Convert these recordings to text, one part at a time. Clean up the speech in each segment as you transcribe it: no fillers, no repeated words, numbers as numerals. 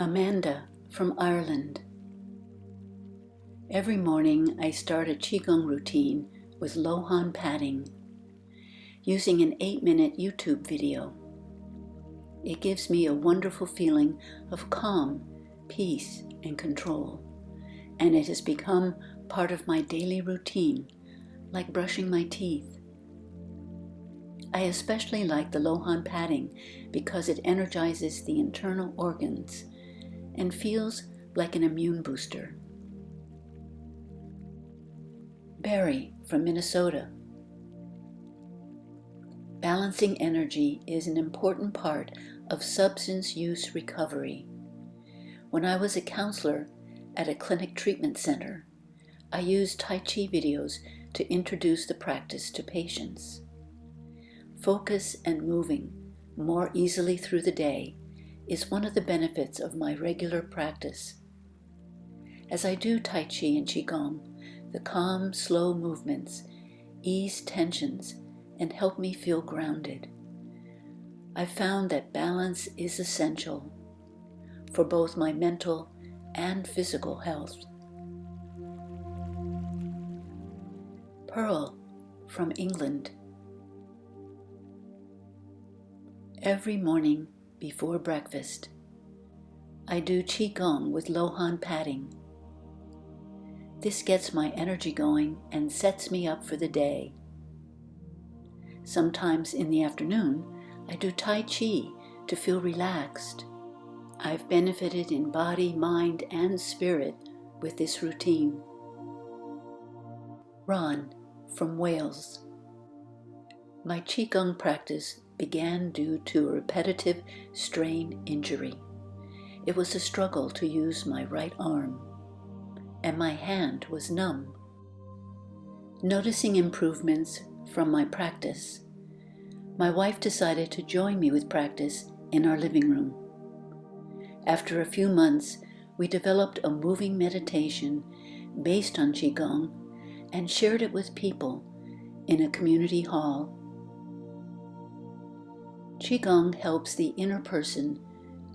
Amanda from Ireland. Every morning I start a Qigong routine with Louhan Patting, using an 8-minute YouTube video. It gives me a wonderful feeling of calm, peace, and control, and it has become part of my daily routine, like brushing my teeth. I especially like the Louhan Patting because it energizes the internal organs and feels like an immune booster. Barry from Minnesota. Balancing energy is an important part of substance use recovery. When I was a counselor at a clinic treatment center, I used Tai Chi videos to introduce the practice to patients. Focus and moving more easily through the day is one of the benefits of my regular practice. As I do Tai Chi and Qigong, the calm, slow movements ease tensions and help me feel grounded. I've found that balance is essential for both my mental and physical health. Pearl from England. Every morning before breakfast, I do Qigong with Louhan Patting. This gets my energy going and sets me up for the day. Sometimes in the afternoon, I do Tai Chi to feel relaxed. I've benefited in body, mind, and spirit with this routine. Ron from Wales. My Qigong practice began due to a repetitive strain injury. It was a struggle to use my right arm, and my hand was numb. Noticing improvements from my practice, my wife decided to join me with practice in our living room. After a few months, we developed a moving meditation based on Qigong and shared it with people in a community hall. Qigong helps the inner person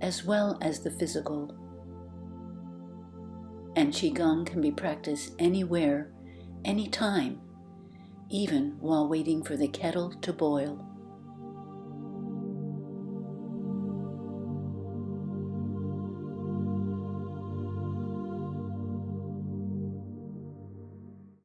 as well as the physical. And Qigong can be practiced anywhere, anytime, even while waiting for the kettle to boil.